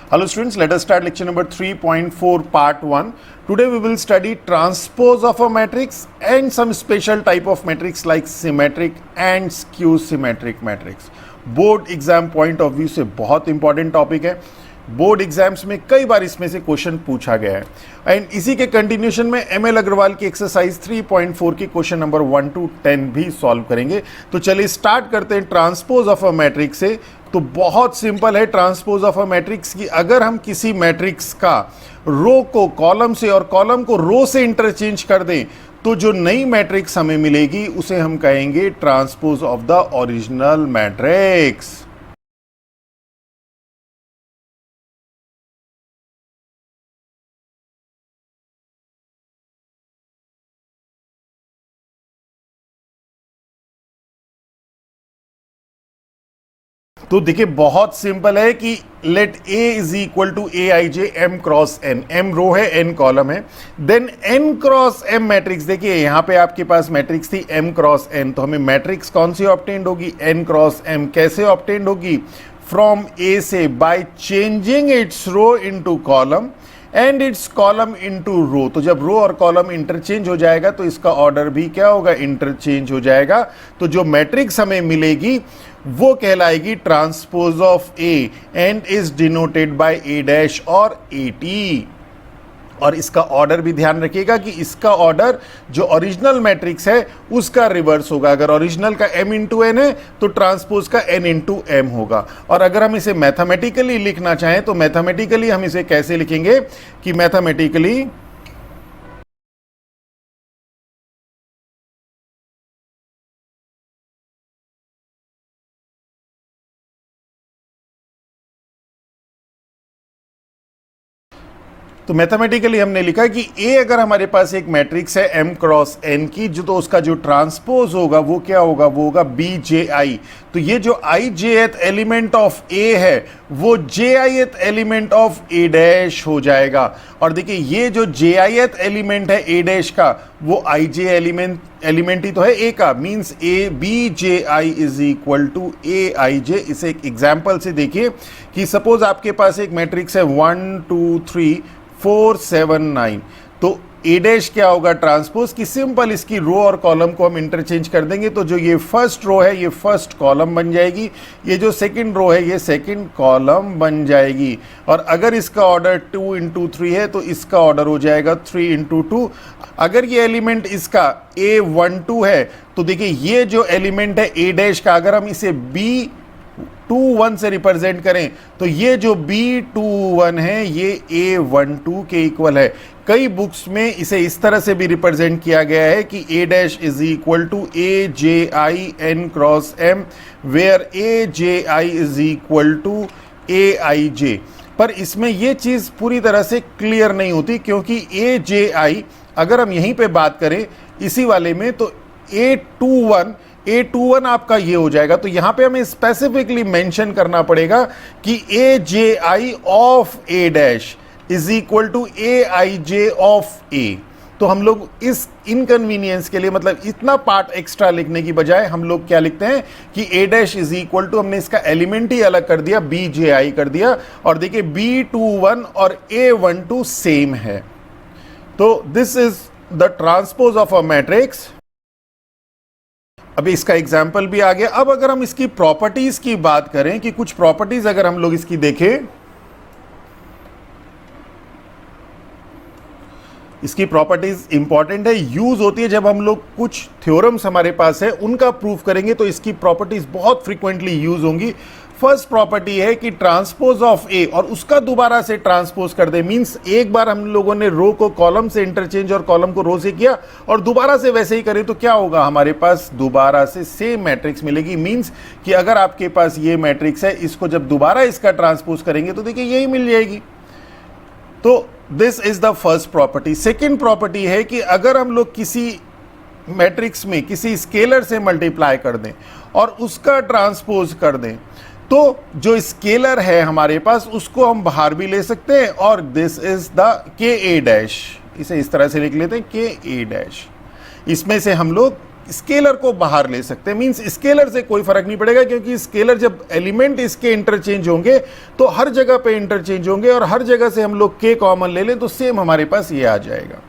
Hello students, let us start lecture number 3.4 part 1. Today we will study transpose of a matrix and some special type of matrix like symmetric and skew symmetric matrix. Board exam point of view से बहुत important topic है. Board exams में कई बार इसमें से question पूछा गया है एंड इसी के कंटिन्यूशन में एमएल अग्रवाल की एक्सरसाइज 3.4 की क्वेश्चन नंबर 1 to 10 भी सॉल्व करेंगे. तो चलिए स्टार्ट करते हैं ट्रांसपोज ऑफ अ मैट्रिक्स से. तो बहुत सिंपल है ट्रांसपोज ऑफ अ मैट्रिक्स की. अगर हम किसी मैट्रिक्स का रो को कॉलम से और कॉलम को रो से इंटरचेंज कर दें तो जो नई मैट्रिक्स हमें मिलेगी उसे हम कहेंगे transpose of the original matrix. तो देखिए बहुत सिंपल है कि let A is equal to A I J M cross N. M row है, एन कॉलम है. Then N cross M matrix. देखिए यहां पे आपके पास मैट्रिक्स थी एम क्रॉस एन, तो हमें मैट्रिक्स कौन सी ऑब्टेन्ड होगी? N cross M. कैसे ऑब्टेन्ड होगी? फ्रॉम ए से by changing its row into column and it's column into रो. तो जब रो और कॉलम इंटरचेंज हो जाएगा तो इसका ऑर्डर भी क्या होगा? इंटरचेंज हो जाएगा. तो जो मैट्रिक्स हमें मिलेगी वो कहलाएगी transpose of A and is denoted by A dash और ए टी. और इसका ऑर्डर भी ध्यान रखिएगा कि इसका ऑर्डर जो ओरिजिनल मैट्रिक्स है उसका रिवर्स होगा. अगर ओरिजिनल का m इंटू एन है तो ट्रांसपोज का n इंटू एम होगा. और अगर हम इसे मैथमेटिकली लिखना चाहें तो मैथमेटिकली हम इसे कैसे लिखेंगे कि मैथमेटिकली तो मैथमेटिकली हमने लिखा कि A अगर हमारे पास एक मैट्रिक्स है m क्रॉस n की जो, तो उसका जो ट्रांसपोज होगा वो क्या होगा? वो होगा BJI. तो ये जो ijth एलिमेंट ऑफ A है वो jith element of A dash हो जाएगा. और देखिए ये जो jith एलिमेंट है A डैश का वो ij एलिमेंट ही तो है A का. Means A BJI is equal to AIJ. इसे एक एग्जाम्पल से देखिए कि सपोज आपके पास एक मैट्रिक्स है 1 2 3 4 7 9. तो ए डैश क्या होगा? ट्रांसपोज की सिंपल इसकी रो और कॉलम को हम इंटरचेंज कर देंगे. तो जो ये फर्स्ट रो है ये फर्स्ट कॉलम बन जाएगी, ये जो सेकंड रो है ये सेकंड कॉलम बन जाएगी. और अगर इसका ऑर्डर 2 इंटू 3 है तो इसका ऑर्डर हो जाएगा 3 इंटू 2. अगर ये एलिमेंट इसका A12 है तो देखिए ये जो एलिमेंट है ए डैश का अगर हम इसे B21 से रिप्रेजेंट करें तो ये जो B21 है ये A12 के इक्वल है. कई बुक्स में इसे इस तरह से भी रिप्रेजेंट किया गया है कि A dash is equal to AJI N cross M where AJI is equal to AIJ. पर इसमें ये चीज़ पूरी तरह से क्लियर नहीं होती क्योंकि AJI अगर हम यहीं पे बात करें इसी वाले में तो A21 आपका ये हो जाएगा. तो यहां पे हमें स्पेसिफिकली मेंशन करना पड़ेगा कि AJI of A dash is equal to AIJ of A. तो हम लोग इस इनकन्वीनियंस के लिए मतलब इतना पार्ट एक्स्ट्रा लिखने की बजाय हम लोग क्या लिखते हैं कि A dash is equal to हमने इसका एलिमेंट ही अलग कर दिया, BJI कर दिया. और देखिए B21 और A12 सेम है. तो this is the transpose of a matrix. अभी इसका एग्जाम्पल भी आ गया. अब अगर हम इसकी प्रॉपर्टीज की बात करें कि कुछ प्रॉपर्टीज अगर हम लोग इसकी देखें, इसकी प्रॉपर्टीज इंपॉर्टेंट है, यूज होती है जब हम लोग कुछ थ्योरम्स हमारे पास है उनका प्रूफ करेंगे तो इसकी प्रॉपर्टीज बहुत फ्रीक्वेंटली यूज होंगी. फर्स्ट प्रॉपर्टी है कि ट्रांसपोज ऑफ ए और उसका दोबारा से ट्रांसपोज कर दे. मींस एक बार हम लोगों ने रो को कॉलम से इंटरचेंज और कॉलम को रो से किया और दोबारा से वैसे ही करें तो क्या होगा? हमारे पास दोबारा से सेम मैट्रिक्स मिलेगी. मींस कि अगर आपके पास ये मैट्रिक्स है इसको जब दोबारा इसका ट्रांसपोज करेंगे तो देखिए यही मिल जाएगी. तो this is the first property. Second property है कि अगर हम लोग किसी मैट्रिक्स में किसी स्केलर से मल्टीप्लाई कर दें और उसका ट्रांसपोज कर दें तो जो स्केलर है हमारे पास उसको हम बाहर भी ले सकते हैं. और दिस इज द के ए डैश. इसे इस तरह से लिख लेते हैं के ए डैश. इसमें से हम लोग स्केलर को बाहर ले सकते हैं। मींस स्केलर से कोई फर्क नहीं पड़ेगा, क्योंकि स्केलर जब एलिमेंट इसके इंटरचेंज होंगे तो हर जगह पे इंटरचेंज होंगे, और हर जगह से हम लोग के कॉमन ले लें तो सेम हमारे पास ये आ जाएगा।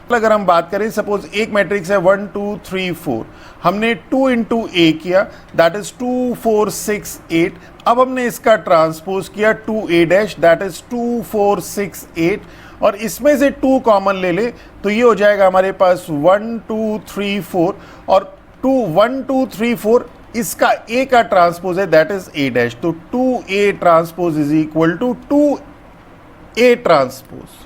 अगर हम बात करें, सपोज एक मैट्रिक्स है 1 2 3 4, हमने 2 इंटू ए किया, दैट इज 2 4 6 8। अब हमने इसका ट्रांसपोज किया 2a डैश, दैट इज 2 4 6 8, और इसमें से 2 कॉमन ले ले तो ये हो जाएगा हमारे पास 1 2 3 4, और 1 2 3 4 इसका a का ट्रांसपोज है, दैट इज a डैश। तो 2a transpose is equal to 2a transpose.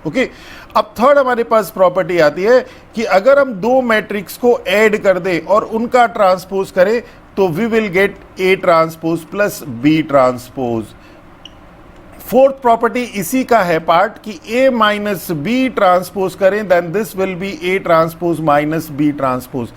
Okay, अब थर्ड हमारे पास प्रॉपर्टी आती है कि अगर हम दो मैट्रिक्स को ऐड कर दें और उनका ट्रांसपोज करें तो we will get a transpose plus b transpose. Fourth property इसी का है पार्ट कि a माइनस बी ट्रांसपोज करें then this will be a transpose minus b transpose.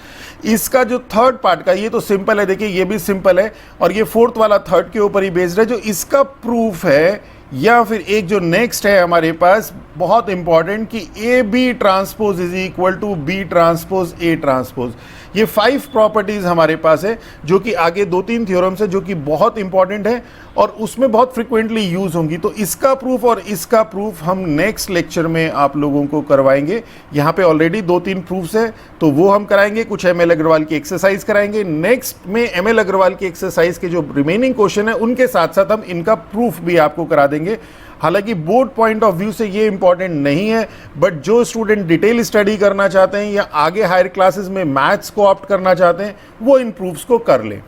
इसका जो थर्ड पार्ट का, ये तो सिंपल है, देखिए ये भी सिंपल है, और ये फोर्थ वाला थर्ड के ऊपर ही बेस्ड है। जो इसका प्रूफ है, या फिर एक जो नेक्स्ट है हमारे पास बहुत इंपॉर्टेंट, कि A B transpose is equal to B transpose A transpose. ये 5 प्रॉपर्टीज हमारे पास है, जो कि आगे 2-3 थ्योरम्स है जो कि बहुत इंपॉर्टेंट है और उसमें बहुत फ्रिक्वेंटली यूज होंगी। तो इसका प्रूफ और इसका प्रूफ हम नेक्स्ट लेक्चर में आप लोगों को करवाएंगे। यहाँ पे ऑलरेडी 2-3 प्रूफ्स है तो वो हम कराएंगे, कुछ एमएल अग्रवाल की एक्सरसाइज कराएंगे। नेक्स्ट में एमएल अग्रवाल की एक्सरसाइज के जो रिमेनिंग क्वेश्चन है उनके साथ साथ हम इनका प्रूफ भी आपको करा देंगे। हालांकि बोर्ड पॉइंट ऑफ व्यू से ये इंपॉर्टेंट नहीं है, बट जो स्टूडेंट डिटेल स्टडी करना चाहते हैं या आगे हायर क्लासेस में मैथ्स को ऑप्ट करना चाहते हैं वो इन प्रूफ्स को कर लें।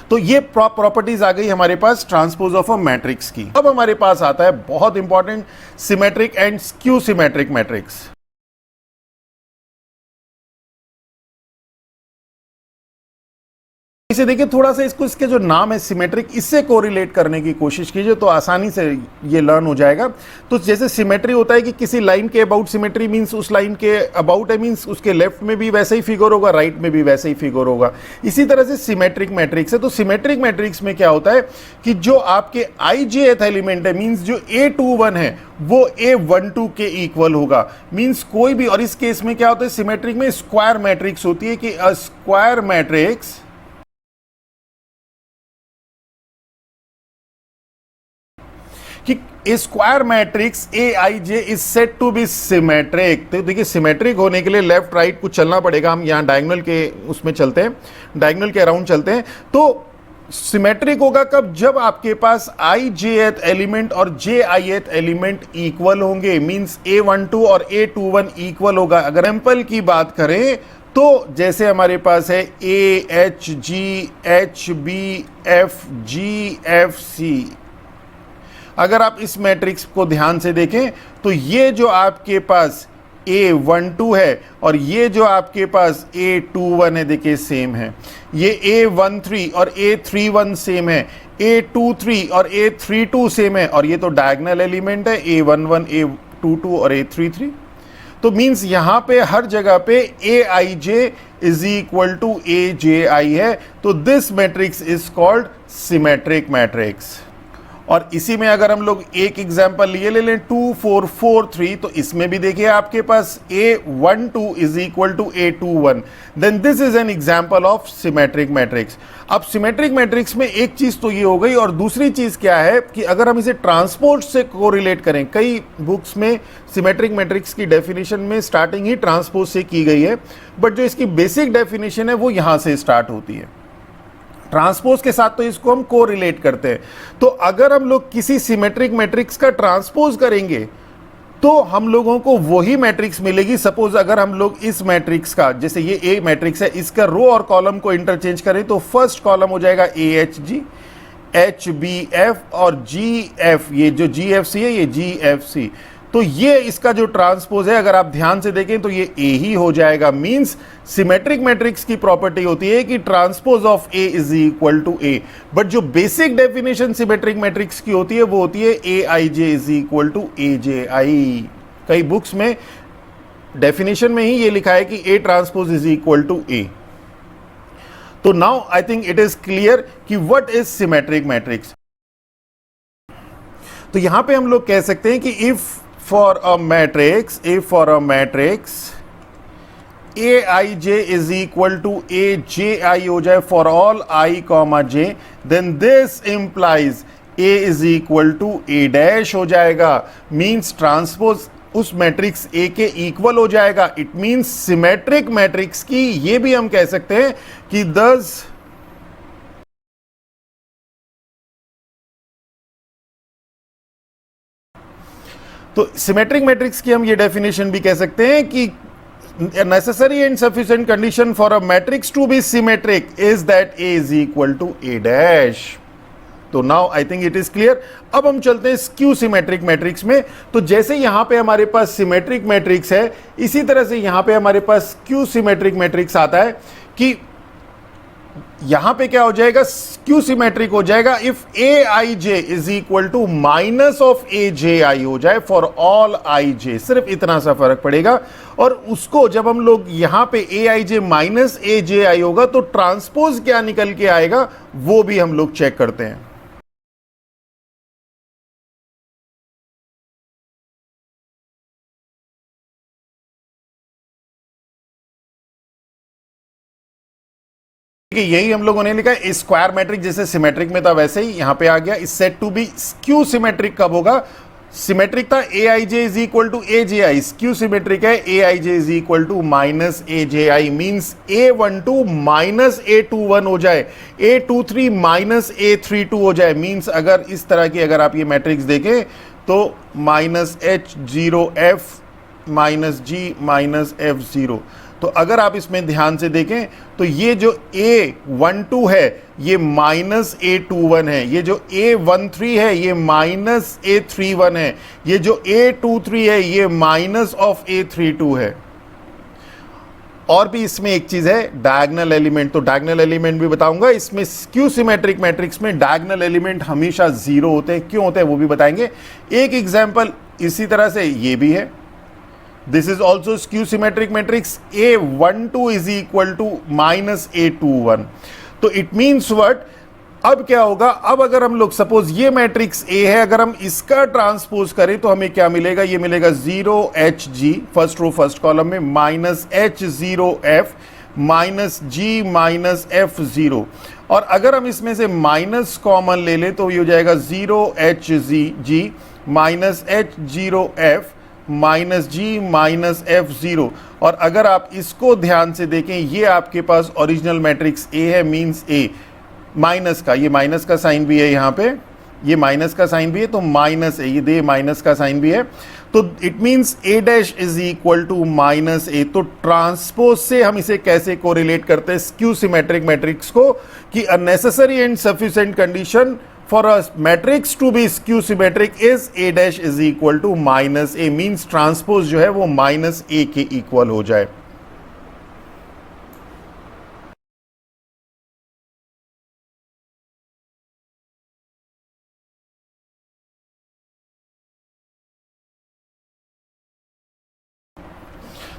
तो ये प्रॉपर्टीज आ गई हमारे पास ट्रांसपोज ऑफ अ मैट्रिक्स की। अब हमारे पास आता है बहुत important symmetric and skew symmetric matrix. इसे देखिए, थोड़ा सा इसको, इसके जो नाम है सिमेट्रिक, इससे कोरिलेट करने की कोशिश कीजिए तो आसानी से ये लर्न हो जाएगा। तो जैसे सिमेट्री होता है कि किसी लाइन के अबाउट सिमेट्री मींस उस लाइन के अबाउट है, मींस उसके लेफ्ट में भी वैसे ही फिगर होगा, राइट में भी वैसे ही फिगर होगा। इसी तरह से सिमेट्रिक मैट्रिक्स है। तो सिमेट्रिक मैट्रिक्स में क्या होता है कि जो आपके ijth एलिमेंट है, मींस जो a21 है वो a12 के इक्वल होगा। मींस कोई भी, और इस केस में क्या होता है सिमेट्रिक में, स्क्वायर मैट्रिक्स होती है कि अ स्क्वायर मैट्रिक्स कि A square matrix aij is set to be symmetric. तो देखिए, सिमेट्रिक होने के लिए लेफ्ट राइट कुछ चलना पड़ेगा। हम यहाँ डायगोनल के उसमें चलते हैं, डायगोनल के अराउंड चलते हैं। तो सिमेट्रिक होगा कब? जब आपके पास ijth एलिमेंट और jith एलिमेंट इक्वल होंगे, मींस a12 और a21 इक्वल होगा। अगर एग्जांपल की बात करें तो जैसे हमारे पास है a h g h b f g f c। अगर आप इस मैट्रिक्स को ध्यान से देखें तो ये जो आपके पास a12 है और ये जो आपके पास a21 है, देखिए सेम है। ये a13 और a31 सेम है, a23 और a32 सेम है, और ये तो डायगोनल एलिमेंट है a11 a22 और a33। तो मींस यहां पे हर जगह पे aij is equal to aj है। तो this matrix is called symmetric matrix. और इसी में अगर हम लोग एक एग्जांपल ये ले लें 2 4 4 3, तो इसमें भी देखिए आपके पास a12 is equal to a21, then this is an example of symmetric matrix. अब सिमेट्रिक मैट्रिक्स में एक चीज तो ये हो गई, और दूसरी चीज क्या है कि अगर हम इसे ट्रांसपोज से कोरिलेट करें, कई बुक्स में सिमेट्रिक मैट्रिक्स की डेफिनेशन में स्टार्टिंग ही ट्रांसपोज से की गई है, बट जो इसकी बेसिक डेफिनेशन है वो यहां से स्टार्ट होती है। ट्रांसपोज के साथ तो इसको हम कोरिलेट करते हैं। तो अगर हम लोग किसी सिमेट्रिक मैट्रिक्स का ट्रांसपोज करेंगे तो हम लोगों को वही मैट्रिक्स मिलेगी। सपोज अगर हम लोग इस मैट्रिक्स का, जैसे ये ए मैट्रिक्स है, इसका रो और कॉलम को इंटरचेंज करें तो फर्स्ट कॉलम हो जाएगा AHG, HBF और GF। ये जो GFC है ये GFC। तो ये इसका जो ट्रांसपोज है, अगर आप ध्यान से देखें तो ये A ही हो जाएगा। मींस सिमेट्रिक मैट्रिक्स की प्रॉपर्टी होती है कि transpose of A is equal to A, but जो बेसिक डेफिनेशन सिमेट्रिक मैट्रिक्स की होती है वो होती है aij is equal to AJI। कई बुक्स में डेफिनेशन में ही ये लिखा है कि A transpose is equal to A। तो now I think it is clear कि व्हाट इज सिमेट्रिक मैट्रिक्स। तो यहां पे हम लोग कह सकते हैं कि if for a matrix A I J is equal to A J I हो जाए for all I comma J, then this implies A is equal to A dash हो जाएगा, मींस ट्रांसपोज उस मैट्रिक्स ए के equal हो जाएगा। It means symmetric matrix की ये भी हम कह सकते हैं कि दस तो सिमेट्रिक मैट्रिक्स की हम ये डेफिनेशन भी कह सकते हैं कि necessary and sufficient condition for a matrix to be symmetric is that A is equal to A dash। तो now I think it is clear. अब हम चलते हैं स्क्यू सिमेट्रिक मैट्रिक्स में। तो जैसे यहां पे हमारे पास सिमेट्रिक मैट्रिक्स है, इसी तरह से यहां पे हमारे पास स्क्यू सिमेट्रिक मैट्रिक्स आता है कि यहां पे क्या हो जाएगा, स्क्यू सिमेट्रिक हो जाएगा if A I J is equal to minus of A J I हो जाए फॉर ऑल आई जे, सिर्फ इतना सा फर्क पड़ेगा। और उसको जब हम लोग यहां पे ए I J minus A J आई होगा तो ट्रांसपोज क्या निकल के आएगा वो भी हम लोग चेक करते हैं। यही हम लोगों ने लिखा है स्क्वायर मैट्रिक, जैसे सिमेट्रिक में था वैसे ही यहां पे आ गया। इस set to be skew symmetric कब होगा, सिमेट्रिक था A I J is equal to A J I, skew symmetric है A I J is equal to minus A J I, means A one two minus A two one हो जाए, A two three minus A three two हो जाए। Means अगर इस तरह की अगर आप ये मैट्रिक्स देखें तो minus H zero F minus G minus F zero. तो अगर आप इसमें ध्यान से देखें तो ये जो A12 है ये माइनस A21 है, ये जो A13 है ये माइनस A31 है, ये जो A23 है ये माइनस ऑफ A32 है। और भी इसमें एक चीज है डायगोनल एलिमेंट, तो डायगोनल एलिमेंट भी बताऊंगा। इसमें स्क्यू सिमेट्रिक मैट्रिक्स में डायगोनल एलिमेंट हमेशा जीरो होते हैं, क्यों होते हैं वो भी बताएंगे। एक एग्जाम्पल इसी तरह से ये भी है, this is also skew symmetric matrix, A12 is equal to minus A21। तो it means what, अब क्या होगा, अब अगर हम लोग सपोज ये मैट्रिक्स A है, अगर हम इसका ट्रांसपोज करें तो हमें क्या मिलेगा, ये मिलेगा 0HG first row first column में minus H0F minus G minus F0। और अगर हम इसमें से माइनस कॉमन ले लें तो ये हो जाएगा 0HG minus H0F minus G minus F zero. और अगर आप इसको ध्यान से देखें ये आपके पास ओरिजिनल मैट्रिक्स ए है, मींस ए माइनस का, ये माइनस का साइन भी है यहाँ पे, ये माइनस का साइन भी है तो माइनस ए, ये दे माइनस का साइन भी है, तो it means A dash is equal to minus A. तो ट्रांसपोज से हम इसे कैसे कोरिलेट करते हैं स्क्यू सिमेट्रिक मैट्रिक्स को, कि a necessary and sufficient condition for a matrix to be skew symmetric is a dash is equal to minus a, means transpose जो है वो माइनस a के इक्वल हो जाए।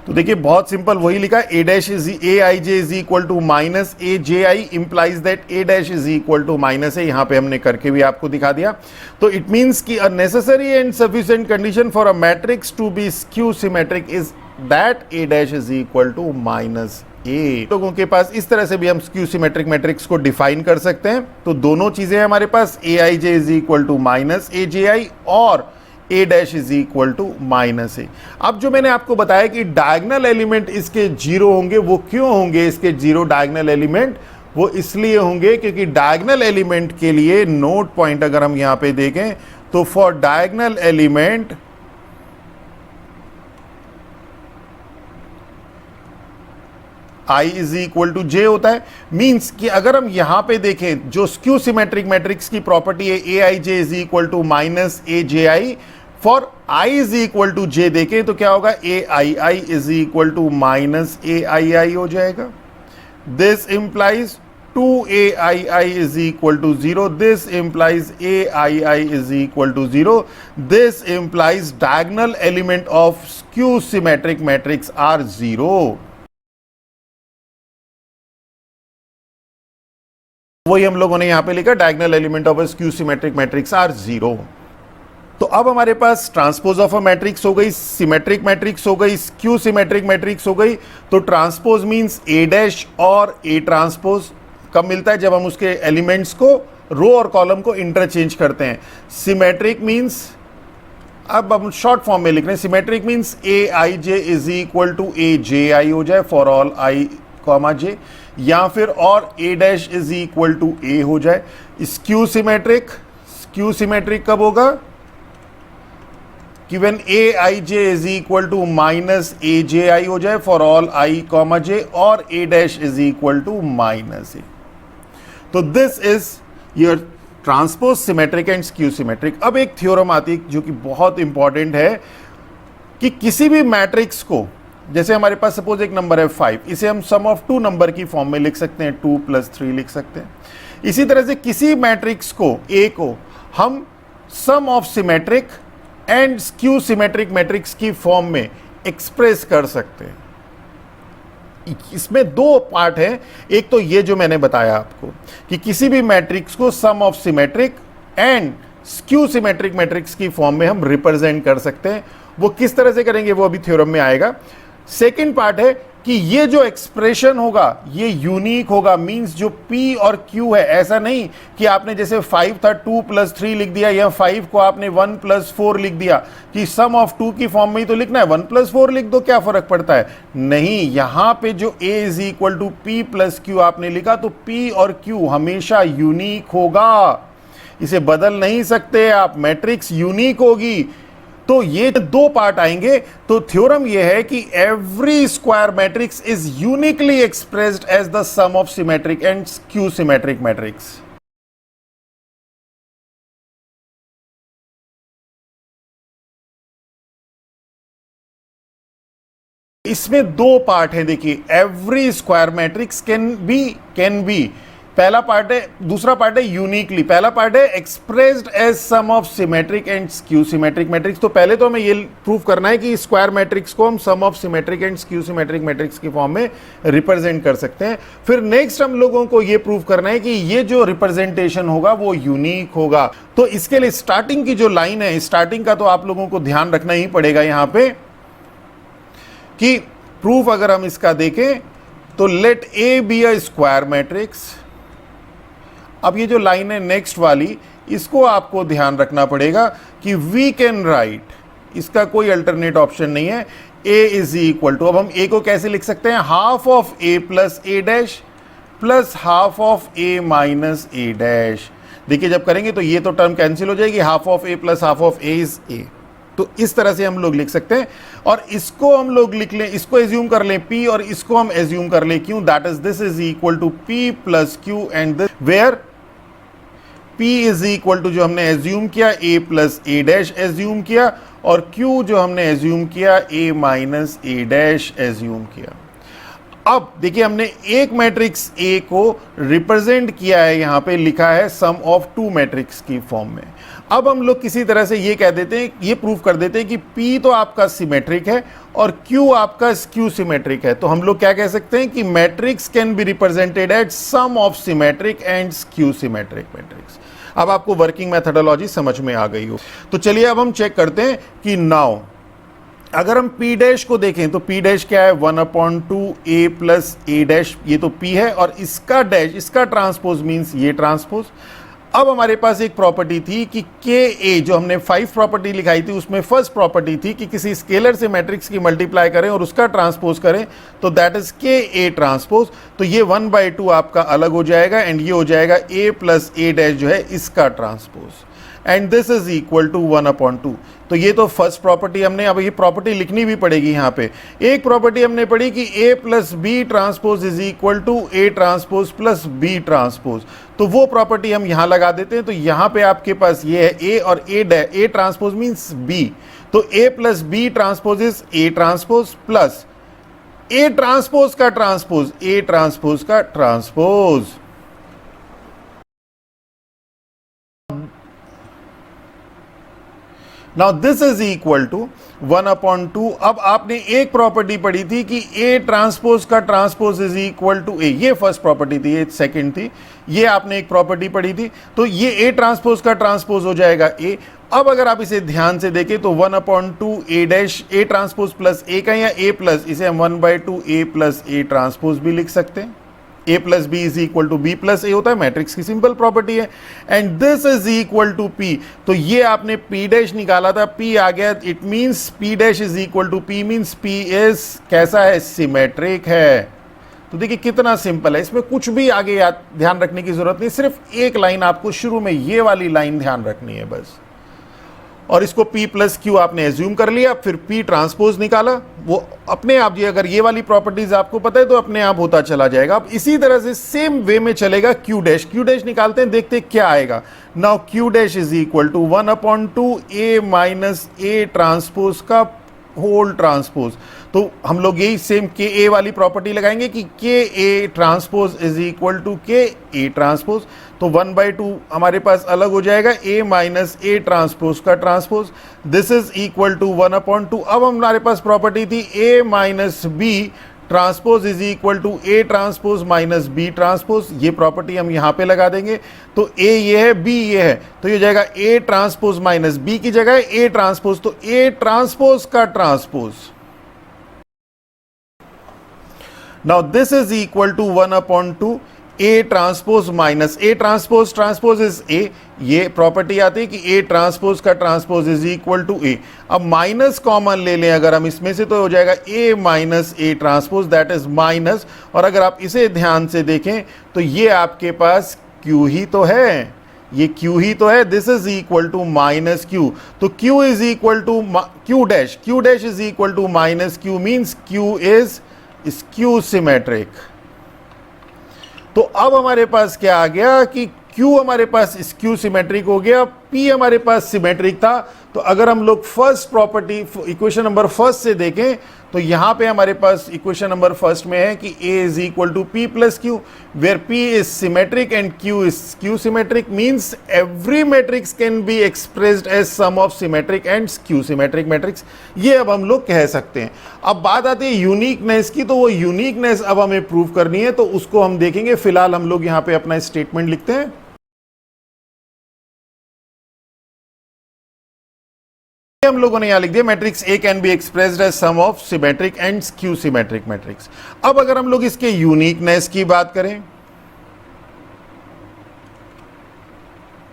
तो देखिए बहुत सिंपल वही लिखा है, A dash is A I J is equal to minus A J I implies that A dash is equal to minus A. यहां पे हमने करके भी आपको दिखा दिया। तो इट मींस कि a necessary and sufficient condition for a matrix to be skew symmetric is that A dash is equal to minus A. लोगों के पास इस तरह से भी हम स्क्यू सिमेट्रिक मैट्रिक्स को डिफाइन कर सकते हैं। तो दोनों चीजें हमारे पास, A I J is equal to minus A J I और A dash is equal to minus A. अब जो मैंने आपको बताया कि डायगोनल एलिमेंट इसके जीरो होंगे, वो क्यों होंगे इसके जीरो डायगोनल एलिमेंट, वो इसलिए होंगे क्योंकि डायगोनल एलिमेंट के लिए नोट पॉइंट अगर हम यहां पे देखें तो for diagonal element I is equal to J होता है। मीन्स कि अगर हम यहां पे देखें जो स्क्यू सिमेट्रिक मैट्रिक्स की प्रॉपर्टी है A I J is equal to minus A J I, for I is equal to J देखें तो क्या होगा, A I I is equal to minus A I I हो जाएगा। This implies 2ai is equal to 0. This implies ai is equal to 0. This implies diagonal element of skew symmetric matrix are 0. वही हम लोगों ने यहां पे लिखा diagonal element of skew symmetric matrix are 0। तो अब हमारे पास ट्रांसपोज ऑफ अ मैट्रिक्स हो गई, सिमेट्रिक मैट्रिक्स हो गई, स्क्यू सिमेट्रिक मैट्रिक्स हो गई। तो ट्रांसपोज मींस ए डैश और ए ट्रांसपोज कब मिलता है? जब हम उसके एलिमेंट्स को, रो और कॉलम को इंटरचेंज करते हैं। सिमेट्रिक मींस, अब हम शॉर्ट फॉर्म में लिख रहे हैं, symmetric means A I J is equal to A J I हो जाए for all I comma J, या फिर और A dash is equal to A हो जाए। स्क्यू सिमेट्रिक, स्क्यू सिमेट्रिक कब होगा? कि when A I J is equal to minus A J I हो जाए for all I comma J, और A dash is equal to minus A. तो this is your transpose, symmetric and skew symmetric. अब एक theorem आती है जो कि बहुत इंपॉर्टेंट है कि किसी भी मैट्रिक्स को, जैसे हमारे पास सपोज एक नंबर है 5, इसे हम सम ऑफ 2 नंबर की फॉर्म में लिख सकते हैं, 2 + 3 लिख सकते हैं। इसी तरह से किसी मैट्रिक्स को, ए को, हम sum of symmetric and skew symmetric matrix की फॉर्म में एक्सप्रेस कर सकते हैं। इसमें 2 पार्ट है। एक तो ये जो मैंने बताया आपको कि किसी भी मैट्रिक्स को sum of symmetric and skew symmetric matrix की फॉर्म में हम रिप्रेजेंट कर सकते हैं। वो किस तरह से करेंगे वो अभी थ्योरम में आएगा। सेकंड पार्ट है कि ये जो एक्सप्रेशन होगा ये यूनिक होगा, मींस जो P और Q है, ऐसा नहीं कि आपने जैसे 5 था 2 + 3 लिख दिया, या 5 को आपने 1 + 4 लिख दिया कि सम ऑफ 2 की फॉर्म में ही तो लिखना है, 1 + 4 लिख दो, क्या फर्क पड़ता है? नहीं, यहां पे जो A = P + Q आपने लिखा, तो P और Q हमेशा यूनिक होगा, इसे बदल नहीं सकते आप, मैट्रिक्स यूनिक होगी। तो ये 2 पार्ट आएंगे। तो थ्योरम ये है कि every square matrix is uniquely expressed as the sum of symmetric and skew symmetric matrix. इसमें 2 पार्ट हैं, देखिए, every square matrix can be, पहला पार्ट है, दूसरा पार्ट है यूनिकली। पहला पार्ट है expressed as sum of symmetric and skew symmetric matrix. तो पहले तो हमें ये प्रूव करना है कि स्क्वायर मैट्रिक्स को हम sum of symmetric and skew symmetric matrix की फॉर्म में रिप्रेजेंट कर सकते हैं। फिर नेक्स्ट हम लोगों को ये प्रूव करना है कि ये जो रिप्रेजेंटेशन होगा वो यूनिक होगा। तो इसके लिए स्टार्टिंग की जो लाइन है, स्टार्टिंग का तो आप लोगों को ध्यान रखना ही पड़ेगा यहां पे कि प्रूफ अगर हम इसका देखें तो let A be a square matrix. अब ये जो लाइन है नेक्स्ट वाली, इसको आपको ध्यान रखना पड़ेगा कि वी कैन राइट, इसका कोई अल्टरनेट ऑप्शन नहीं है, ए इज इक्वल टू, अब हम ए को कैसे लिख सकते हैं? Half of A plus A dash plus half of A minus A dash. देखिए जब करेंगे तो ये तो टर्म कैंसिल हो जाएगी, half of A plus half of A is a. तो इस तरह से हम लोग लिख सकते हैं, और इसको हम लोग लिख लें, इसको एज्यूम कर लें P और इसको हम एज्यूम कर लें Q, that is this is equal to P plus Q and this, where P is equal to जो हमने एज्यूम किया A plus A dash assume किया, और Q जो हमने एज्यूम किया A minus A dash assume किया। अब देखिए हमने एक मैट्रिक्स A को रिप्रेजेंट किया है, यहां पे लिखा है सम ऑफ 2 मैट्रिक्स की फॉर्म में। अब हम लोग किसी तरह से ये कह देते हैं, ये प्रूव कर देते हैं कि P तो आपका सिमेट्रिक है और Q आपका स्क्यू सिमेट्रिक है। तो हम लोग क्या कह सकते हैं कि matrix can be represented at sum of symmetric and skew symmetric matrix. अब आपको वर्किंग मैथडोलॉजी समझ में आ गई हो, तो चलिए अब हम चेक करते हैं कि नाउ अगर हम P डैश को देखें तो P डैश क्या है? 1/2 A प्लस ए डैश, ये तो P है, और इसका डैश, इसका ट्रांसपोज मीन्स ये ट्रांसपोज। अब हमारे पास एक प्रॉपर्टी थी कि KA, जो हमने 5 प्रॉपर्टी लिखाई थी उसमें फर्स्ट प्रॉपर्टी थी कि किसी स्केलर से मैट्रिक्स की मल्टीप्लाई करें और उसका ट्रांसपोज करें, तो दैट इज KA ट्रांसपोज। तो ये 1/2 आपका अलग हो जाएगा, एंड ये हो जाएगा A प्लस ए डैश जो है इसका transpose, and this is equal to 1/2। तो ये तो फर्स्ट प्रॉपर्टी हमने, अब ये प्रॉपर्टी लिखनी भी पड़ेगी यहाँ पे। एक प्रॉपर्टी हमने पढ़ी कि A plus B transpose is equal to A transpose plus B transpose, तो वो प्रॉपर्टी हम यहाँ लगा देते हैं। तो यहाँ पे आपके पास ये है A और A ट्रांसपोज मीन्स B, तो A plus B transpose is A transpose plus A transpose का ट्रांसपोज, A ट्रांसपोज का transpose. Now this is equal to 1/2। अब आपने एक प्रॉपर्टी पढ़ी थी कि ए ट्रांसपोज का transpose is equal to A, ये फर्स्ट प्रॉपर्टी थी, ये सेकंड थी, ये आपने एक प्रॉपर्टी पढ़ी थी, तो ये ए ट्रांसपोज का ट्रांसपोज हो जाएगा ए। अब अगर आप इसे ध्यान से देखें तो 1/2 ए डैश ए ट्रांसपोज प्लस ए का या ए प्लस, इसे हम 1/2 ए प्लस ए ट्रांसपोज भी लिख सकते हैं। a plus B is equal to B plus A होता है, मैट्रिक्स की सिंपल प्रॉपर्टी है। And this is equal to p, तो ये आपने p डैश निकाला था, p आ गया, it means p dash is equal to p means p is कैसा है, सिमेट्रिक है। तो देखिए कितना सिंपल है, इसमें कुछ भी आगे ध्यान रखने की जरूरत नहीं, सिर्फ एक लाइन आपको शुरू में ये वाली लाइन ध्यान रखनी है बस, और इसको p प्लस क्यू आपने एज्यूम कर लिया, फिर p ट्रांसपोज निकाला, वो अपने आप, जी अगर ये वाली प्रॉपर्टीज आपको पता है तो अपने आप होता चला जाएगा। अब इसी तरह से सेम वे में चलेगा q डैश निकालते हैं, देखते हैं क्या आएगा। Now q dash is equal to 1/2 a minus a transpose का होल ट्रांसपोज। तो हम लोग यही सेम के ए वाली प्रॉपर्टी लगाएंगे कि K A transpose is equal to K A transpose, तो 1/2 हमारे पास अलग हो जाएगा, ए माइनस ए ट्रांसपोज का transpose, this is equal to 1/2। अब हमारे पास प्रॉपर्टी थी A minus B transpose is equal to A transpose minus B transpose, ये प्रॉपर्टी हम यहाँ पे लगा देंगे। तो ए ये है, बी ये है, तो ये हो जाएगा ए ट्रांसपोज माइनस बी की जगह ए ट्रांसपोज, तो ए ट्रांसपोज का transpose. Now this is equal to 1/2 A transpose minus A transpose, transpose is A, ये प्रॉपर्टी आती है कि ए ट्रांसपोज का transpose is equal to A. अब माइनस कॉमन ले लें अगर हम इसमें से, तो हो जाएगा A minus A transpose, that is minus, और अगर आप इसे ध्यान से देखें तो ये आपके पास q ही तो है, ये q ही तो है, this is equal to minus q, तो q is equal to q dash is equal to minus q means q is skew symmetric. तो अब हमारे पास क्या आ गया कि Q हमारे पास स्क्यू सिमेट्रिक हो गया, P हमारे पास सिमेट्रिक था। तो अगर हम लोग first property equation number first से देखें तो यहां पे हमारे पास इक्वेशन नंबर फर्स्ट में है कि A is equal to P plus Q, where P is symmetric and Q is skew symmetric, means every matrix can be expressed as sum of symmetric and skew symmetric matrix, ये अब हम लोग कह सकते हैं। अब बात आती है यूनिकनेस की, तो वो यूनिकनेस अब हमें प्रूव करनी है, तो उसको हम देखेंगे। फिलहाल हम लोग यहाँ पे अपना स्टेटमेंट लिखते हैं। हम लोगों ने यहां लिख दिया matrix A can be expressed as sum of symmetric and skew symmetric matrix. अब अगर हम लोग इसके यूनिकनेस की बात करें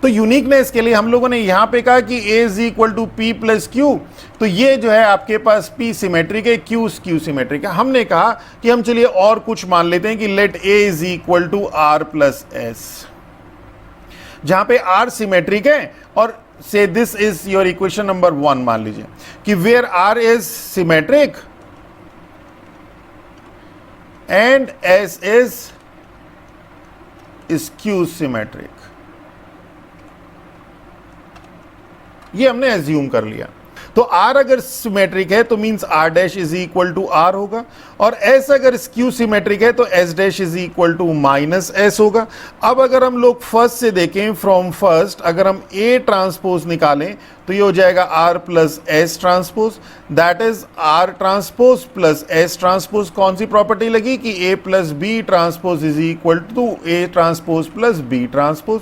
तो यूनिकनेस के लिए हम लोगों ने यहां पे कहा कि a is equal to P plus Q, तो ये जो है आपके पास p सिमेट्रिक है, q स्क्यू सिमेट्रिक है। हमने कहा कि हम चलिए और कुछ मान लेते हैं कि let a is equal to r plus S, जहां पे r सिमेट्रिक है, और say this is your equation number 1 मान लीजिए कि where r is symmetric and s is skew symmetric, ये हमने एज्यूम कर लिया। तो r अगर सिमेट्रिक है तो means r dash is equal to r होगा, और s अगर स्क्यू सिमेट्रिक है तो s dash is equal to minus s होगा। अब अगर हम लोग फर्स्ट से देखें, फ्रॉम फर्स्ट अगर हम a ट्रांसपोज निकालें तो ये हो जाएगा r plus S transpose, that is r transpose plus s transpose. कौन सी प्रॉपर्टी लगी कि a plus B transpose is equal to a transpose plus b transpose,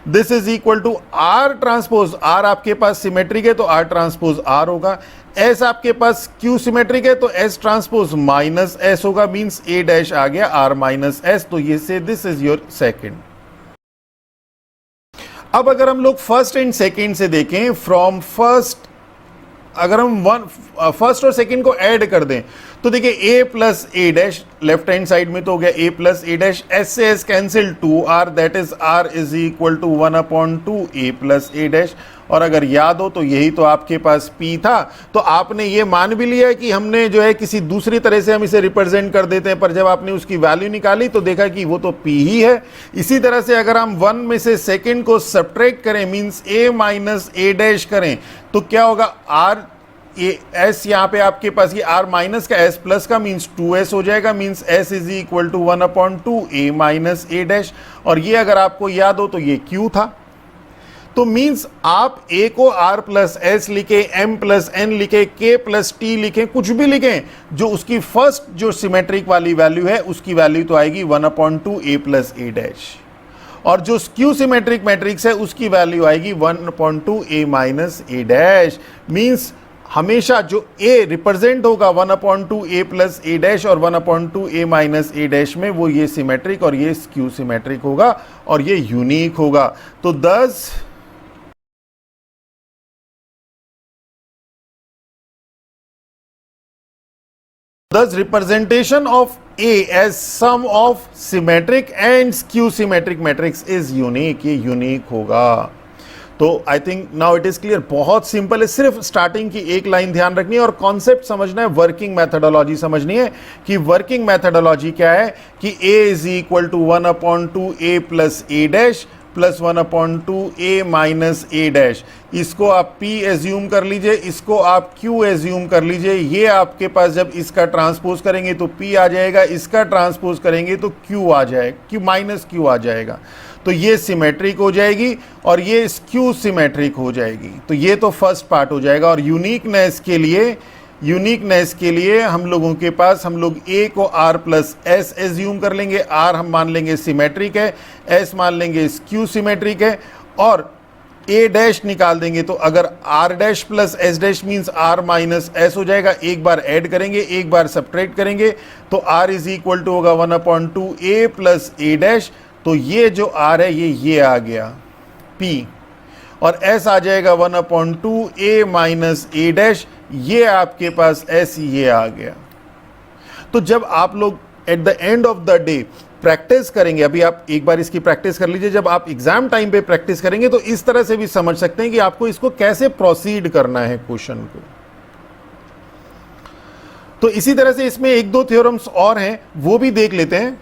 this is equal to r transpose, r आपके पास symmetric है तो r transpose r होगा, s आपके पास q सिमेट्रिक है तो s ट्रांसपोज माइनस s होगा, मींस a डैश आ गया r माइनस s, तो ये से दिस इज योर सेकंड। अब अगर हम लोग फर्स्ट एंड सेकंड से देखें, फ्रॉम फर्स्ट अगर हम फर्स्ट और सेकंड को ऐड कर दें तो देखिए a plus A dash left hand side में तो हो गया a plus A dash, s से s cancel 2r, that is r is equal to 1/2 a plus A dash. और अगर याद हो तो यही तो आपके पास p था, तो आपने ये मान भी लिया कि हमने जो है किसी दूसरी तरह से हम इसे रिप्रेजेंट कर देते हैं, पर जब आपने उसकी वैल्यू निकाली तो देखा कि वो तो p ही है। इसी तरह से अगर हम 1 में से सेकंड को सब्ट्रैक्ट करें, means a minus A dash करें, तो क्या होगा, r s यहाँ पे आपके पास ये r माइनस का s प्लस का मीन्स 2s हो जाएगा, means s is equal to 1/2 a minus A dash, और ये अगर आपको याद हो तो ये q था। तो मींस आप ए को r प्लस एस लिखे, m प्लस n लिखे, k प्लस t लिखें, कुछ भी लिखें, जो उसकी फर्स्ट जो सिमेट्रिक वाली वैल्यू है उसकी वैल्यू तो आएगी 1/2 a प्लस a डैश, और जो स्क्यू सिमेट्रिक मैट्रिक्स है उसकी वैल्यू आएगी 1/2 a minus a dash. Means हमेशा जो a रिप्रेजेंट होगा 1/2 a प्लस a डैश और 1/2 a माइनस a डैश में, वो ये सिमेट्रिक और ये स्क्यू सिमेट्रिक होगा और ये यूनिक होगा। तो thus representation of A as sum of symmetric and skew symmetric matrix is unique, ये यूनिक होगा। तो I think now it is clear, बहुत सिंपल है, सिर्फ स्टार्टिंग की एक लाइन ध्यान रखनी है और कॉन्सेप्ट समझना है, वर्किंग मैथडोलॉजी समझनी है कि वर्किंग मैथडोलॉजी क्या है कि a is equal to 1/2 a plus a dash plus 1/2 a minus a dash. इसको आप p एज्यूम कर लीजिए, इसको आप q एज्यूम कर लीजिए। ये आपके पास जब इसका ट्रांसपोज करेंगे तो p आ जाएगा, इसका ट्रांसपोज करेंगे तो q आ जाएगा, q माइनस q आ जाएगा। तो ये सिमेट्रिक हो जाएगी और ये स्क्यू सिमेट्रिक हो जाएगी। तो ये तो फर्स्ट पार्ट हो जाएगा। और यूनिकनेस के लिए हम लोगों के पास, हम लोग a को r प्लस एस एज्यूम कर लेंगे, r हम मान लेंगे सिमेट्रिक है, s मान लेंगे स्क्यू सिमेट्रिक है, और a डैश निकाल देंगे। तो अगर r dash plus s dash means r minus s हो जाएगा, एक बार ऐड करेंगे एक बार सब्ट्रैक्ट करेंगे, तो r इज इक्वल टू होगा 1/2 a प्लस a डैश। तो ये जो r है ये आ गया p, और s आ जाएगा 1/2 a माइनस a डैश, ये आपके पास s ये आ गया। तो जब आप लोग at the end of the day practice करेंगे, अभी आप एक बार इसकी प्रैक्टिस कर लीजिए, जब आप एग्जाम टाइम पे प्रैक्टिस करेंगे तो इस तरह से भी समझ सकते हैं कि आपको इसको कैसे प्रोसीड करना है क्वेश्चन को। तो इसी तरह से इसमें एक दो थ्योरम्स और हैं, वो भी देख लेते हैं।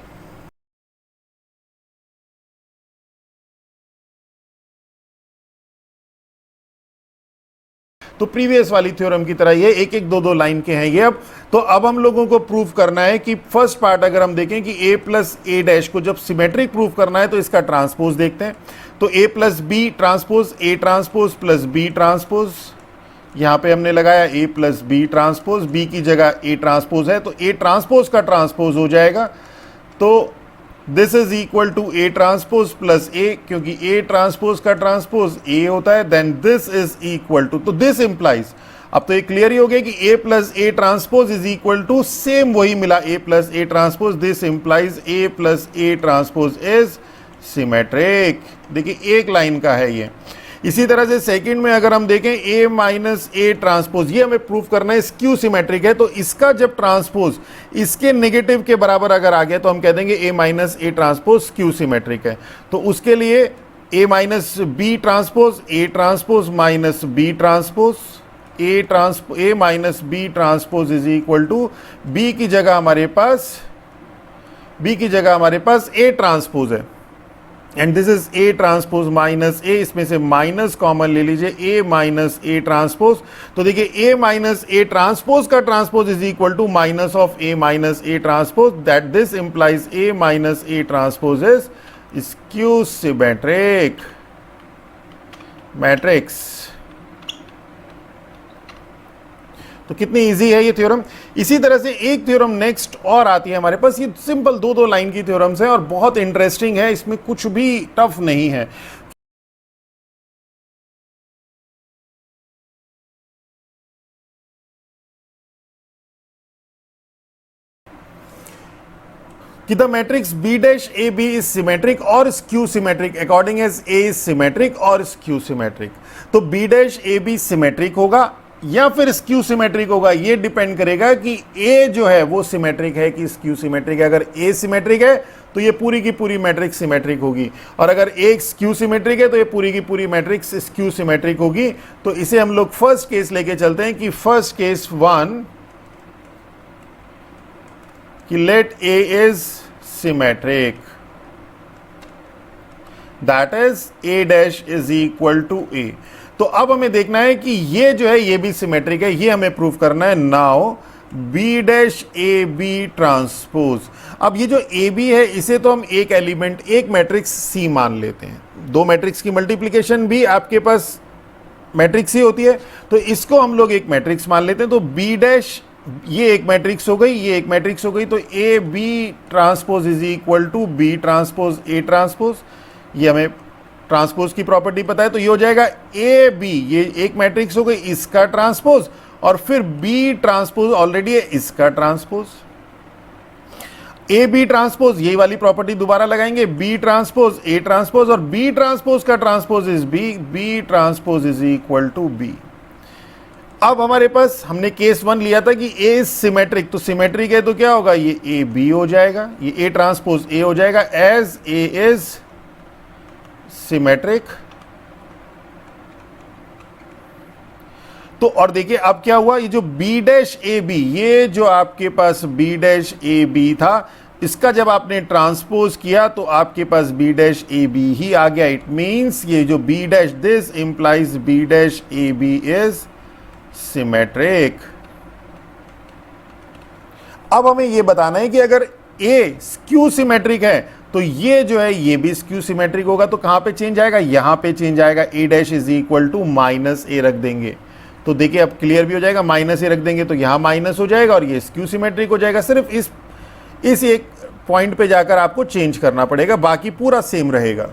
तो प्रीवियस वाली थ्योरम की तरह ये एक एक दो लाइन के हैं ये। अब हम लोगों को प्रूव करना है कि फर्स्ट पार्ट अगर हम देखें कि a प्लस a डैश को जब सिमेट्रिक प्रूव करना है तो इसका ट्रांसपोज देखते हैं। तो a plus B transpose, a transpose plus b transpose, यहाँ पे हमने लगाया a plus b transpose, b की जगह a ट्रांसपोज है तो a ट्रांसपोज का ट्रांसपोज हो जाएगा। तो this is equal to a transpose plus a, क्योंकि a ट्रांसपोज का ट्रांसपोज a होता है। Then this is equal to, तो दिस इंप्लाइज, अब तो ये क्लियर ही हो गया कि a plus a transpose is equal to, same वही मिला a plus a transpose, this implies a plus a transpose is symmetric. देखिए एक लाइन का है ये। इसी तरह से सेकंड में अगर हम देखें a माइनस a ट्रांसपोज, ये हमें प्रूफ करना है स्क्यू सिमेट्रिक है, तो इसका जब ट्रांसपोज इसके नेगेटिव के बराबर अगर आ गया तो हम कह देंगे a minus a transpose skew symmetric है। तो उसके लिए a minus b transpose, a transpose minus b transpose, a minus b transpose is equal to b की जगह हमारे पास a ट्रांसपोज है, and this is a transpose minus a, इसमें से माइनस कॉमन ले लीजिए, a माइनस a ट्रांसपोज। तो देखिए a माइनस a ट्रांसपोज का transpose is equal to minus of a minus a transpose, that this implies a minus a transpose is skew symmetric matrix. तो कितनी easy है ये theorem. इसी तरह से एक थ्योरम नेक्स्ट और आती है हमारे पास, ये सिंपल दो लाइन की थ्योरम्स है और बहुत इंटरेस्टिंग है, इसमें कुछ भी टफ नहीं है। कि the matrix b dash a b is symmetric और skew symmetric according as a is symmetric और स्क्यू सिमेट्रिक। तो b dash a b symmetric होगा या फिर स्क्यू सिमेट्रिक होगा, ये डिपेंड करेगा कि a जो है वो सिमेट्रिक है कि स्क्यू सिमेट्रिक है। अगर a सिमेट्रिक है तो ये पूरी की पूरी मैट्रिक्स सिमेट्रिक होगी, और अगर a स्क्यू सिमेट्रिक है तो ये पूरी की पूरी मैट्रिक्स स्क्यू सिमेट्रिक होगी। तो इसे हम लोग फर्स्ट केस लेके चलते हैं कि फर्स्ट केस 1 कि let a is symmetric, that is a dash is equal to a। तो अब हमें देखना है कि ये जो है ये भी सिमेट्रिक है, ये हमें प्रूव करना है। Now B dash A B transpose. अब ये जो ए बी है इसे तो हम एक एलिमेंट, एक मैट्रिक्स सी मान लेते हैं। दो मैट्रिक्स की मल्टीप्लिकेशन भी आपके पास मैट्रिक्स ही होती है, तो इसको हम लोग एक मैट्रिक्स मान लेते हैं। तो बी डैश, ये एक मैट्रिक्स हो गई, ये एक मैट्रिक्स हो गई, तो A B transpose is equal to B transpose A transpose. ये हमें ट्रांसपोज की प्रॉपर्टी पता है, तो ये हो जाएगा ए बी, ये एक मैट्रिक्स हो गई, इसका ट्रांसपोज, और फिर बी ट्रांसपोज ऑलरेडी है, इसका ट्रांसपोज। ए बी ट्रांसपोज, यही वाली प्रॉपर्टी दोबारा लगाएंगे, बी ट्रांसपोज ए ट्रांसपोज, और बी ट्रांसपोज का transpose is B, B transpose is equal to B. अब हमारे पास हमने केस 1 लिया था कि ए इज सिमेट्रिक, तो सिमेट्रिक है तो क्या होगा, ये ए बी हो जाएगा, ये ए ट्रांसपोज ए हो जाएगा, एज ए इज सिमेट्रिक। तो और देखिए अब क्या हुआ, ये जो बी डैश ए बी, ये जो आपके पास बी डैश ए बी था, इसका जब आपने ट्रांसपोज किया तो आपके पास बी डैश ए बी ही आ गया। इट मींस ये जो B dash, this implies B dash A B is symmetric. अब हमें यह बताना है कि अगर ए स्क्यू सिमेट्रिक है तो ये जो है ये भी स्क्यू सिमेट्रिक होगा, तो कहां पे चेंज आएगा, यहां पे चेंज आएगा, A dash is equal to minus A रख देंगे। तो देखिए अब क्लियर भी हो जाएगा, माइनस ए रख देंगे तो यहां माइनस हो जाएगा और ये स्क्यू सिमेट्रिक हो जाएगा। सिर्फ इस एक पॉइंट पे जाकर आपको चेंज करना पड़ेगा, बाकी पूरा सेम रहेगा।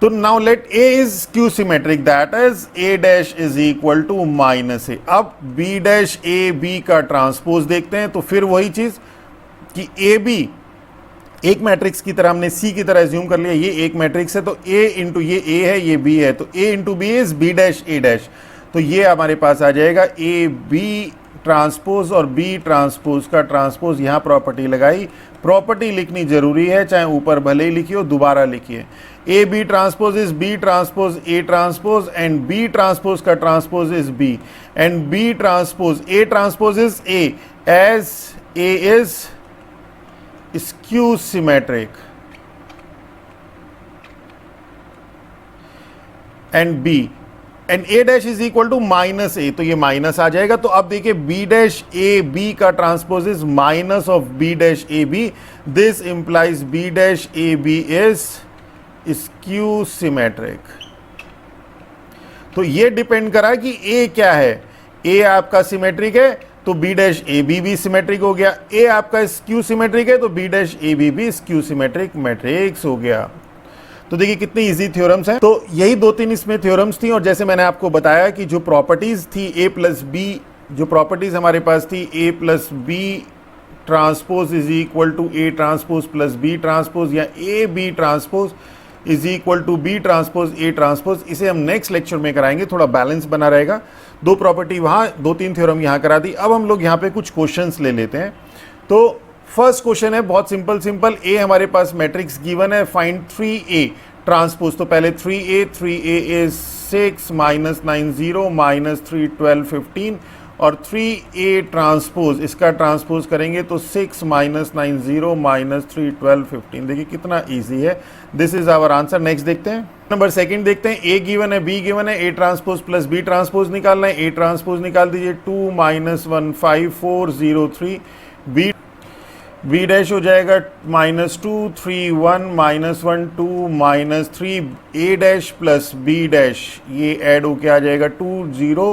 तो now let A is skew symmetric, that is A dash is equal to minus A. अब बी डैश ए बी का ट्रांसपोज देखते हैं, तो फिर वही चीज कि ए बी एक मैट्रिक्स की तरह हमने सी की तरह एज्यूम कर लिया, ये एक मैट्रिक्स है, तो ए इंटू ये ए है, ये बी है, तो A into B is B dash A dash. तो ये हमारे पास आ जाएगा ए बी ट्रांसपोज और बी ट्रांसपोज का ट्रांसपोज। यहाँ प्रॉपर्टी लगाई, प्रॉपर्टी लिखनी जरूरी है, चाहे ऊपर भले ही लिखिए दोबारा लिखिए। A B transpose is B transpose A transpose, and B transpose का transpose is B, and B transpose A transpose is A, as A is skew symmetric and B, and A dash is equal to minus A, तो ये minus आ जाएगा। तो अब देखिए B dash A B का transpose is minus of B dash A B, this implies B dash A B is skew symmetric. तो ये डिपेंड करा कि ए क्या है, ए आपका सिमेट्रिक है तो बी डैश ए बी भी सिमेट्रिक हो गया, ए आपका स्क्यू सिमेट्रिक है तो बी डैश ए बी भी स्क्यू सिमेट्रिक मैट्रिक्स हो गया। तो देखिए कितनी इजी थ्योरम्स हैं। तो यही दो तीन इसमें थ्योरम्स थी, और जैसे मैंने आपको बताया कि जो प्रॉपर्टीज थी ए प्लस बी, जो प्रॉपर्टीज हमारे पास थी A plus B transpose is equal to A transpose plus B transpose, या A B transpose is equal to B transpose A transpose, इसे हम नेक्स्ट लेक्चर में कराएंगे, थोड़ा बैलेंस बना रहेगा। दो प्रॉपर्टी वहाँ, दो तीन थ्योरम यहाँ करा दी। अब हम लोग यहाँ पे कुछ क्वेश्चंस ले लेते हैं। तो फर्स्ट क्वेश्चन है बहुत सिंपल, ए हमारे पास मैट्रिक्स गिवन है, फाइंड 3A ट्रांसपोज। तो पहले 3A इज 6 माइनस 9 0 माइनस 3 12 15, और 3A ट्रांसपोज, इसका ट्रांसपोज करेंगे तो 6 माइनस 9 0 माइनस 3 12 15। देखिए कितना इजी है, this is our answer. Next देखते हैं, नंबर सेकंड देखते हैं, ए गिवन है बी गिवन है, A transpose plus B transpose निकालना है। ए ट्रांसपोज निकाल दीजिए, 2 माइनस 1 5 4 0 3, बी डैश हो जाएगा माइनस 2 3 1 माइनस 1 2 माइनस 3, ए डैश प्लस बी डैश ये ऐड होके आ जाएगा 2 0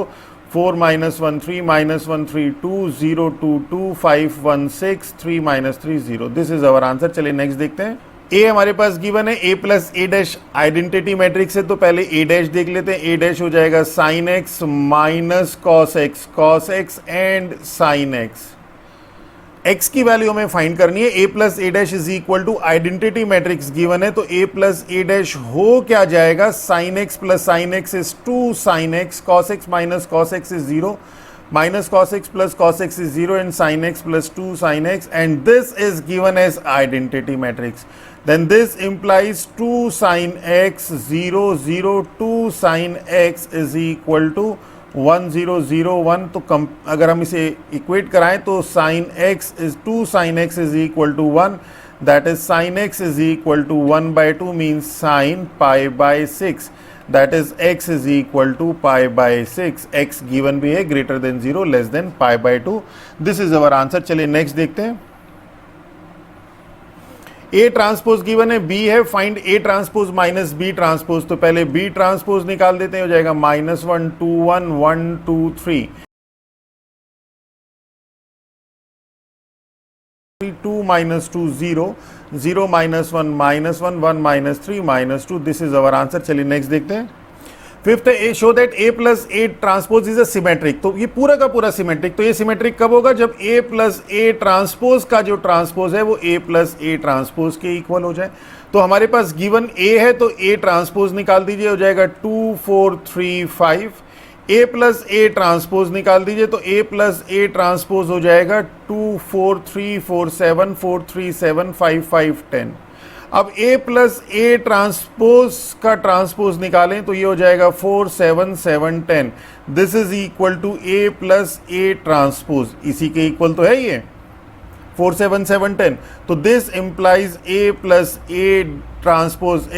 4 minus 1 3 minus 1 3 2 0 2 2 5 1 6 3 minus 3 0। This is our answer. चलिए नेक्स्ट देखते हैं, ए हमारे पास गिवन है, A plus A dash identity matrix है, तो पहले ए डैश देख लेते हैं। ए डैश हो जाएगा sine X minus cos X and sine X. X की वैल्यू हमें फाइंड करनी है। A plus A dash is equal to identity matrix given है, तो ए प्लस ए डैश हो क्या जाएगा, sine X plus sine X is 2 sine X, cos X minus cos X is 0, minus cos x plus cos x is 0, and sin x plus 2 sin x, and this is given as identity matrix. Then this implies 2 sin x 0 0 2 sin x is equal to 1 0 0 1. तो अगर हम इसे equate कराएं तो sin x is 2 sin x is equal to 1, that is sin x is equal to 1 by 2 means sin pi by 6. That is x is equal to pi by 6, x given भी है greater than 0 less than pi by 2। This is our answer. चलिए next देखते हैं। A transpose given है, B है, find A transpose minus B transpose. तो पहले B transpose निकाल देते हैं, हो जाएगा -1 2 1 1 2 3 2 minus 2 0 0 minus 1 minus 1 1 minus 3 minus 2। This is our answer. चलिए नेक्स्ट देखते हैं। फिफ्थ है, show that A plus A transpose is a symmetric. तो ये पूरा का पूरा सिमेट्रिक। तो ये सिमेट्रिक कब होगा? जब A प्लस A ट्रांसपोज का जो ट्रांसपोज है वो A प्लस A ट्रांसपोज के इक्वल हो जाए। तो हमारे पास गिवन A है तो A ट्रांसपोज निकाल दीजिए, हो जाएगा 2 4 3 5। A प्लस A ट्रांसपोज निकाल दीजिए, तो A प्लस A ट्रांसपोज हो जाएगा 2 4 3 4 7 4 3 7 5 5 10। अब A प्लस A ट्रांसपोज का ट्रांसपोज निकालें तो ये हो जाएगा 4 7 7 10। This is equal to A plus A transpose, इसी के इक्वल तो है ये 4 7 7 10। तो this implies A plus A transpose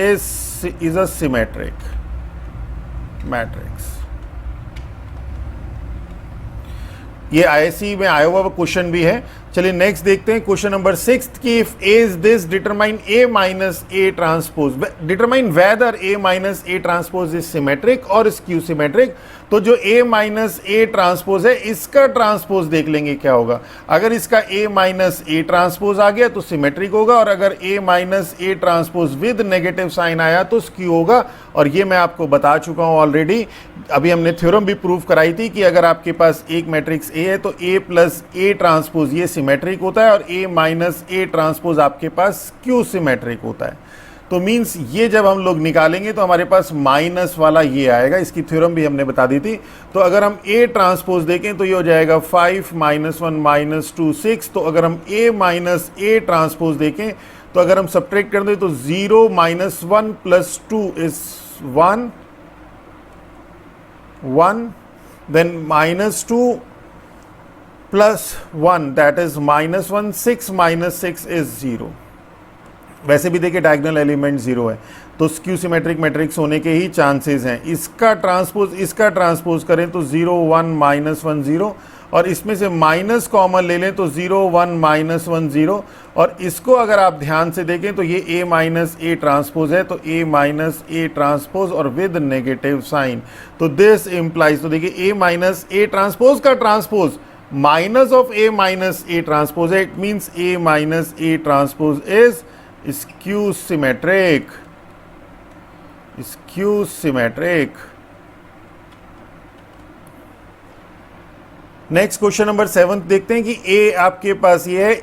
is a symmetric matrix. ये आईएससी में आया हुआ क्वेश्चन भी है। चलिए नेक्स्ट देखते हैं क्वेश्चन नंबर 6 की if A is this determine A minus A transpose, determine whether A minus A transpose is symmetric और स्क्यू सिमेट्रिक। तो जो A माइनस A ट्रांसपोज है इसका ट्रांसपोज देख लेंगे क्या होगा। अगर इसका A माइनस A ट्रांसपोज आ गया तो सिमेट्रिक होगा, और अगर A minus A transpose with negative sign आया तो स्क्यू होगा। और ये मैं आपको बता चुका हूं ऑलरेडी, अभी हमने थ्योरम भी प्रूव कराई थी कि अगर आपके पास एक मैट्रिक्स A है तो A प्लस A ट्रांसपोज ये सिमेट्रिक होता है और A माइनस A ट्रांसपोज आपके पास स्क्यू सिमेट्रिक होता है। तो मीन्स ये जब हम लोग निकालेंगे तो हमारे पास माइनस वाला ये आएगा, इसकी थ्योरम भी हमने बता दी थी। तो अगर हम A ट्रांसपोज देखें तो ये हो जाएगा 5 -1 -2 6। तो अगर हम A माइनस A ट्रांसपोज देखें तो अगर हम सब्ट्रैक्ट कर दें तो 0 -1 + 2 is 1 1, then -2 + 1 that is -1 6 -6 is 0। वैसे भी देखिए डायगोनल एलिमेंट 0 है तो स्क्यू सिमेट्रिक मैट्रिक्स होने के ही चांसेस हैं। इसका ट्रांसपोज करें तो 0 1 -1 0, और इसमें से माइनस कॉमन ले लें तो 0 1 -1 0, और इसको अगर आप ध्यान से देखें तो ये A माइनस A ट्रांसपोज है, तो A माइनस A ट्रांसपोज और विद नेगेटिव साइन। तो दिस इम्प्लाइज, तो देखिए A माइनस A ट्रांसपोज का transpose minus of A minus A transpose है, it means A minus A transpose is skew symmetric. Skew symmetric. Next question number 7 देखते हैं कि A आपके पास ये है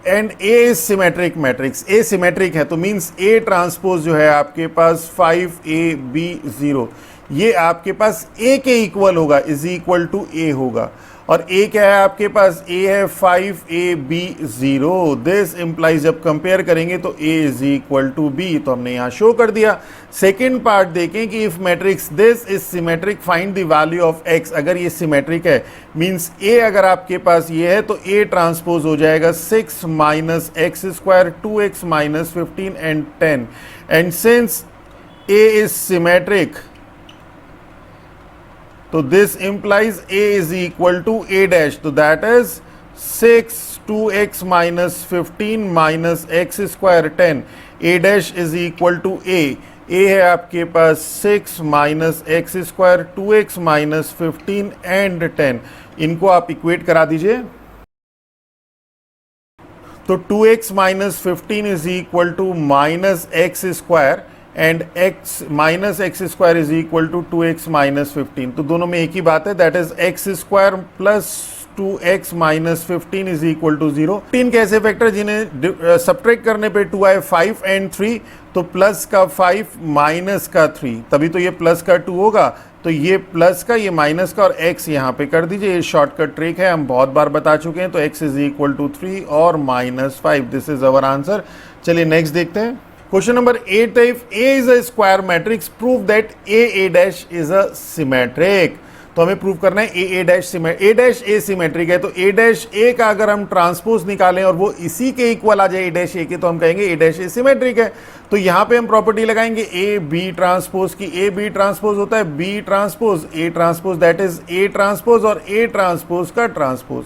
and A is symmetric matrix. A symmetric है तो मींस A ट्रांसपोज जो है आपके पास 5AB 0, ये आपके पास A के इक्वल होगा, इज इक्वल टू A होगा। और A क्या है आपके पास? A है 5AB 0। दिस इंप्लाइज जब कंपेयर करेंगे तो A is equal to B, तो हमने यहाँ शो कर दिया। सेकेंड पार्ट देखें कि if matrix this is symmetric find the value of X। अगर ये सिमेट्रिक है मींस A अगर आपके पास ये है तो A ट्रांसपोज हो जाएगा 6 minus X square 2x minus 15 and 10। And since A is symmetric तो this implies A is equal to A dash, तो that is 6 2x minus 15 minus x square 10। A dash is equal to A। A है आपके पास 6 minus x square 2x minus 15 and 10। इनको आप equate करा दीजिए तो 2x minus 15 is equal to minus x square and x minus X square is equal to 2x minus 15। तो दोनों में एक ही बात है, that is X square plus 2x minus 15 is equal to 0। 3 कैसे फैक्टर जिन्हें सब्ट्रैक्ट करने पे 2 आए 5 एंड 3, तो प्लस का 5 माइनस का 3, तभी तो ये प्लस का 2 होगा। तो ये प्लस का, ये माइनस का, और x यहाँ पे कर दीजिए। ये शॉर्टकट ट्रिक है, हम बहुत बार बता चुके हैं। तो x इज इक्वल टू 3 और -5। This is our answer. चलिए नेक्स्ट देखते हैं question number 8। If A is a square matrix, prove that A dash is a symmetric। तो हमें प्रूव करना है ए डैश ए सिमेट्रिक है, तो ए डैश ए का अगर हम ट्रांसपोज निकालें और वो इसी के इक्वल आ जाए ए डैश ए के, तो हम कहेंगे ए डैश ए सिमेट्रिक है। तो यहाँ पे हम प्रॉपर्टी लगाएंगे ए बी ट्रांसपोज की। ए बी ट्रांसपोज होता है B transpose A transpose, that is A transpose, और ए ट्रांसपोज का transpose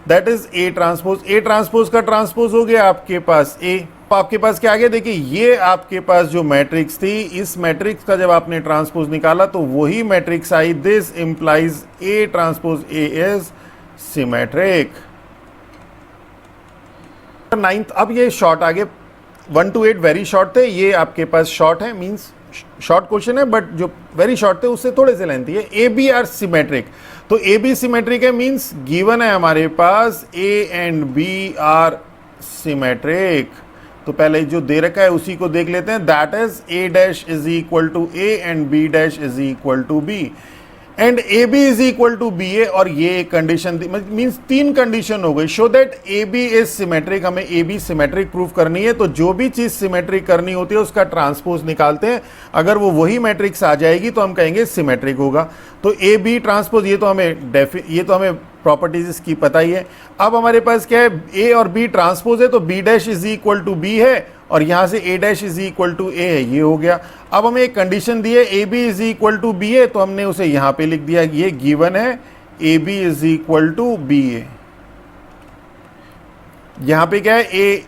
that is A transpose. A transpose का ट्रांसपोज हो गया आपके पास ए। तो आपके पास क्या आ गया, देखिए ये आपके पास जो मैट्रिक्स थी, इस मैट्रिक्स का जब आपने ट्रांसपोज निकाला तो वही matrix I. This implies A transpose A is symmetric. 9th, अब ये शॉर्ट आगे 1 to 8 वेरी शॉर्ट थे, ये आपके पास शॉर्ट है, मींस शॉर्ट क्वेश्चन है, बट जो वेरी शॉर्ट थे उससे थोड़े से लेंथी है। ए बी आर सिमेट्रिक, तो ए बी सिमेट्रिक है मींस गिवन है हमारे पास A and B are symmetric. तो पहले जो दे रखा है उसी को देख लेते हैं, that is A dash is equal to A and B dash is equal to B and A B is equal to B A. और ये एक कंडीशन थी, मीन्स 3 कंडीशन हो गई। Show that A B is symmetric, हमें A B symmetric proof करनी है, तो जो भी चीज सिमेट्रिक करनी होती है उसका ट्रांसपोज निकालते हैं, अगर वो वही मैट्रिक्स आ जाएगी तो हम कहेंगे सिमेट्रिक होगा। तो ए बी ट्रांसपोज, ये तो हमें प्रॉपर्टीज इसकी पता ही है। अब हमारे पास क्या है, ए और बी ट्रांसपोज है, तो B dash is equal to B है और यहां से A dash is equal to A है, ये हो गया। अब हमें एक कंडीशन दी है A B is equal to B A, तो हमने उसे यहां पे लिख दिया, ये गिवन है A B is equal to B A. यहां पे क्या है, A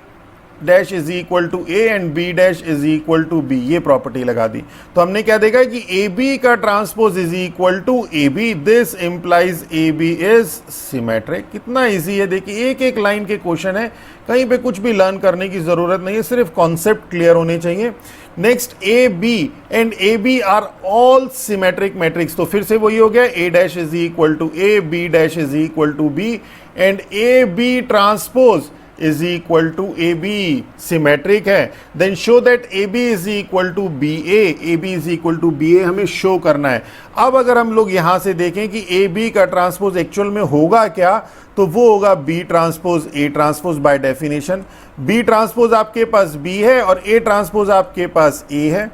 dash is equal to A and B dash is equal to B, ये प्रॉपर्टी लगा दी। तो हमने क्या देखा कि ए बी का transpose is equal to A B, this implies A B is symmetric. कितना इजी है, देखिए एक एक लाइन के क्वेश्चन है, कहीं पे कुछ भी लर्न करने की जरूरत नहीं है, सिर्फ कॉन्सेप्ट क्लियर होने चाहिए। Next, A B and A B are all symmetric matrix, तो फिर से वही हो गया, A dash is equal to A, B dash is equal to B and A B transpose is equal to AB symmetric है। Then show that AB is equal to BA, AB is equal to BA हमें show करना है। अब अगर हम लोग यहां से देखें कि AB का ट्रांसपोज एक्चुअल में होगा क्या, तो वो होगा B transpose A transpose by definition. B transpose आपके पास B है और A ट्रांसपोज आपके पास A है।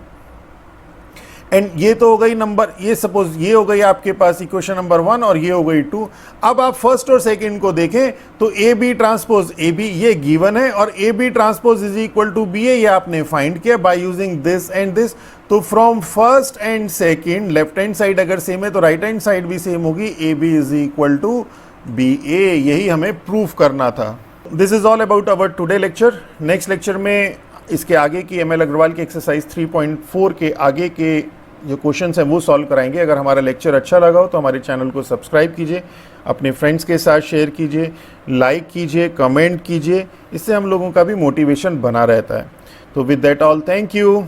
एंड ये तो हो गई नंबर, ये सपोज ये हो गई आपके पास इक्वेशन नंबर 1 और ये हो गई 2। अब आप फर्स्ट और सेकंड को देखें तो A B transpose A B ये गिवन है और A B transpose is equal to B A, ये आपने फाइंड किया by using this and this. तो from first and second, left hand side अगर सेम है तो राइट हैंड साइड भी सेम होगी, A B is equal to B A, यही हमें प्रूफ करना था। This is all about our today lecture. Next lecture में इसके आगे की ML अग्रवाल की एक्सरसाइज 3.4 के आगे के जो क्वेश्चंस हैं वो सॉल्व कराएंगे। अगर हमारा लेक्चर अच्छा लगा हो तो हमारे चैनल को सब्सक्राइब कीजिए, अपने फ्रेंड्स के साथ शेयर कीजिए, लाइक कीजिए, कमेंट कीजिए, इससे हम लोगों का भी मोटिवेशन बना रहता है। तो with that all, thank you.